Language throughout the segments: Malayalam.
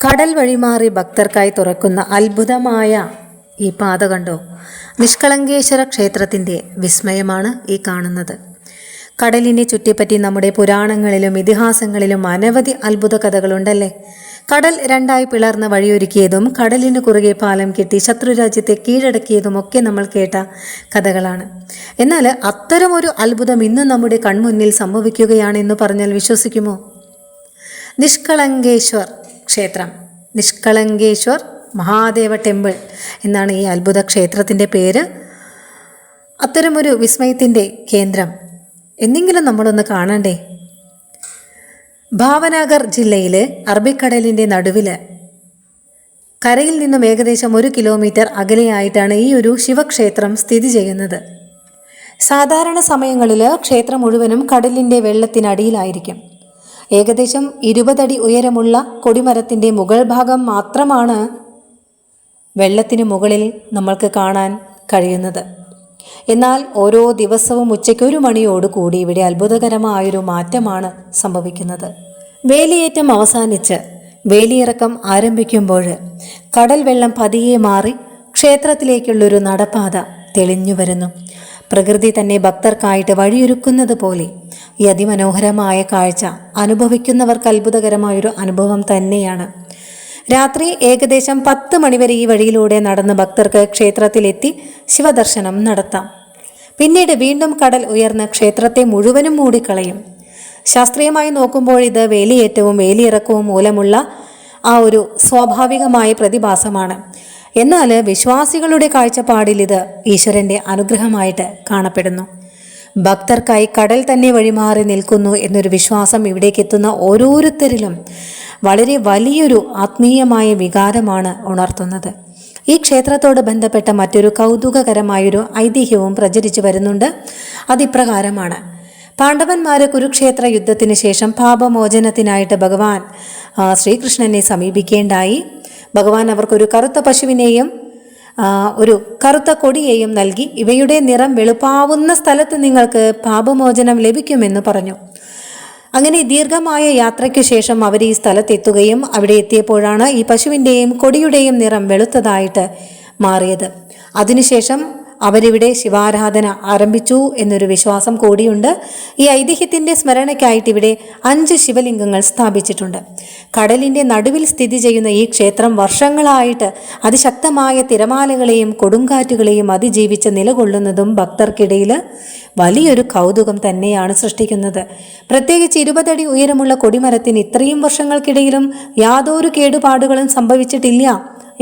കടൽ വഴിമാറി ഭക്തർക്കായി തുറക്കുന്ന അത്ഭുതമായ ഈ പാത കണ്ടോ? നിഷ്കളങ്കേശ്വര ക്ഷേത്രത്തിൻ്റെ വിസ്മയമാണ് ഈ കാണുന്നത്. കടലിനെ ചുറ്റിപ്പറ്റി നമ്മുടെ പുരാണങ്ങളിലും ഇതിഹാസങ്ങളിലും അനവധി അത്ഭുത കഥകളുണ്ടല്ലേ. കടൽ രണ്ടായി പിളർന്ന് വഴിയൊരുക്കിയതും കടലിന് കുറുകെ പാലം കെട്ടി ശത്രുരാജ്യത്തെ കീഴടക്കിയതുമൊക്കെ നമ്മൾ കേട്ട കഥകളാണ്. എന്നാൽ അത്തരമൊരു അത്ഭുതം ഇന്നും നമ്മുടെ കൺമുന്നിൽ സംഭവിക്കുകയാണെന്ന് പറഞ്ഞാൽ വിശ്വസിക്കുമോ? നിഷ്കളങ്കേശ്വർ ക്ഷേത്രം, നിഷ്കളങ്കേശ്വർ മഹാദേവ ടെമ്പിൾ എന്നാണ് ഈ അത്ഭുത ക്ഷേത്രത്തിൻ്റെ പേര്. അത്തരമൊരു വിസ്മയത്തിൻ്റെ കേന്ദ്രം എന്നെങ്കിലും നമ്മളൊന്ന് കാണണ്ടേ? ഭാവനഗർ ജില്ലയിൽ അറബിക്കടലിൻ്റെ നടുവിൽ കരയിൽ നിന്നും ഏകദേശം 1 കിലോമീറ്റർ അകലെയായിട്ടാണ് ഈ ഒരു ശിവക്ഷേത്രം സ്ഥിതി ചെയ്യുന്നത്. സാധാരണ സമയങ്ങളിൽ ക്ഷേത്രം മുഴുവനും കടലിൻ്റെ വെള്ളത്തിനടിയിലായിരിക്കും. ഏകദേശം 20 അടി ഉയരമുള്ള കൊടിമരത്തിൻ്റെ മുകൾ ഭാഗം മാത്രമാണ് വെള്ളത്തിന് മുകളിൽ നമ്മൾക്ക് കാണാൻ കഴിയുന്നത്. എന്നാൽ ഓരോ ദിവസവും ഉച്ചയ്ക്ക് 1 മണിയോടുകൂടി ഇവിടെ അത്ഭുതകരമായൊരു മാറ്റമാണ് സംഭവിക്കുന്നത്. വേലിയേറ്റം അവസാനിച്ച് വേലിയിറക്കം ആരംഭിക്കുമ്പോൾ കടൽ വെള്ളം പതിയെ മാറി ക്ഷേത്രത്തിലേക്കുള്ളൊരു നടപ്പാത തെളിഞ്ഞു വരുന്നു. പ്രകൃതി തന്നെ ഭക്തർക്കായിട്ട് വഴിയൊരുക്കുന്നത് പോലെ ഈ അതിമനോഹരമായ കാഴ്ച അനുഭവിക്കുന്നവർക്ക് അത്ഭുതകരമായൊരു അനുഭവം തന്നെയാണ്. രാത്രി ഏകദേശം 10 മണിവരെ ഈ വഴിയിലൂടെ നടന്ന് ഭക്തർക്ക് ക്ഷേത്രത്തിലെത്തി ശിവദർശനം നടത്താം. പിന്നീട് വീണ്ടും കടൽ ഉയർന്ന് ക്ഷേത്രത്തെ മുഴുവനും മൂടിക്കളയും. ശാസ്ത്രീയമായി നോക്കുമ്പോൾ ഇത് വേലിയേറ്റവും വേലിയിറക്കവും മൂലമുള്ള ആ ഒരു സ്വാഭാവികമായ പ്രതിഭാസമാണ്. എന്നാൽ വിശ്വാസികളുടെ കാഴ്ചപ്പാടിൽ ഇത് ഈശ്വരൻ്റെ അനുഗ്രഹമായിട്ട് കാണപ്പെടുന്നു. ഭക്തർക്കായി കടൽ തന്നെ വഴിമാറി നിൽക്കുന്നു എന്നൊരു വിശ്വാസം ഇവിടേക്ക് എത്തുന്ന ഓരോരുത്തരിലും വളരെ വലിയൊരു ആത്മീയമായ വികാരമാണ് ഉണർത്തുന്നത്. ഈ ക്ഷേത്രത്തോട് ബന്ധപ്പെട്ട മറ്റൊരു കൗതുകകരമായൊരു ഐതിഹ്യവും പ്രചരിച്ചു വരുന്നുണ്ട്. അതിപ്രകാരമാണ്: പാണ്ഡവന്മാർ കുരുക്ഷേത്ര യുദ്ധത്തിന് ശേഷം പാപമോചനത്തിനായിട്ട് ഭഗവാൻ ശ്രീകൃഷ്ണനെ സമീപിക്കേണ്ടായി. ഭഗവാൻ അവർക്കൊരു കറുത്ത പശുവിനെയും ഒരു കറുത്ത കൊടിയെയും നൽകി. ഇവയുടെ നിറം വെളുപ്പാവുന്ന സ്ഥലത്ത് നിങ്ങൾക്ക് പാപമോചനം ലഭിക്കുമെന്ന് പറഞ്ഞു. അങ്ങനെ ദീർഘമായ യാത്രയ്ക്കു ശേഷം അവർ ഈ സ്ഥലത്തെത്തുകയും അവിടെ എത്തിയപ്പോഴാണ് ഈ പശുവിൻ്റെയും കൊടിയുടെയും നിറം വെളുത്തതായിട്ട് മാറിയത്. അതിനുശേഷം അവരിവിടെ ശിവാരാധന ആരംഭിച്ചു എന്നൊരു വിശ്വാസം കൂടിയുണ്ട്. ഈ ഐതിഹ്യത്തിൻ്റെ സ്മരണയ്ക്കായിട്ട് ഇവിടെ 5 ശിവലിംഗങ്ങൾ സ്ഥാപിച്ചിട്ടുണ്ട്. കടലിൻ്റെ നടുവിൽ സ്ഥിതി ചെയ്യുന്ന ഈ ക്ഷേത്രം വർഷങ്ങളായിട്ട് അതിശക്തമായ തിരമാലകളെയും കൊടുങ്കാറ്റുകളെയും അതിജീവിച്ച് നിലകൊള്ളുന്നതും ഭക്തർക്കിടയിൽ വലിയൊരു കൗതുകം തന്നെയാണ് സൃഷ്ടിക്കുന്നത്. പ്രത്യേകിച്ച് 20 അടി ഉയരമുള്ള കൊടിമരത്തിന് ഇത്രയും വർഷങ്ങൾക്കിടയിലും യാതൊരു കേടുപാടുകളും സംഭവിച്ചിട്ടില്ല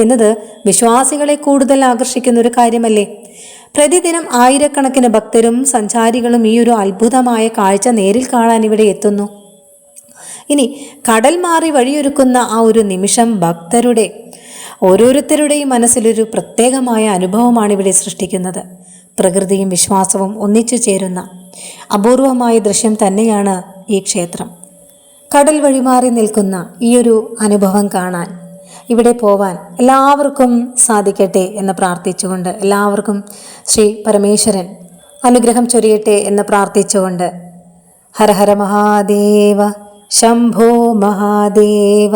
എന്നത് വിശ്വാസികളെ കൂടുതൽ ആകർഷിക്കുന്ന ഒരു കാര്യമല്ലേ. പ്രതിദിനം ആയിരക്കണക്കിന് ഭക്തരും സഞ്ചാരികളും ഈ ഒരു അത്ഭുതമായ കാഴ്ച നേരിൽ കാണാൻ ഇവിടെ എത്തുന്നു. ഇനി കടൽ മാറി വഴിയൊരുക്കുന്ന ആ ഒരു നിമിഷം ഭക്തരുടെ ഓരോരുത്തരുടെയും മനസ്സിലൊരു പ്രത്യേകമായ അനുഭവമാണ് ഇവിടെ സൃഷ്ടിക്കുന്നത്. പ്രകൃതിയും വിശ്വാസവും ഒന്നിച്ചു ചേരുന്ന അപൂർവമായ ദൃശ്യം തന്നെയാണ് ഈ ക്ഷേത്രം. കടൽ വഴിമാറി നിൽക്കുന്ന ഈ ഒരു അനുഭവം കാണാൻ ഇവിടെ പോവാൻ എല്ലാവർക്കും സാധിക്കട്ടെ എന്ന് പ്രാർത്ഥിച്ചുകൊണ്ട്, എല്ലാവർക്കും ശ്രീ പരമേശ്വരൻ അനുഗ്രഹം ചൊരിയട്ടെ എന്ന് പ്രാർത്ഥിച്ചുകൊണ്ട്, ഹര ഹര മഹാദേവ, ശംഭോ മഹാദേവ.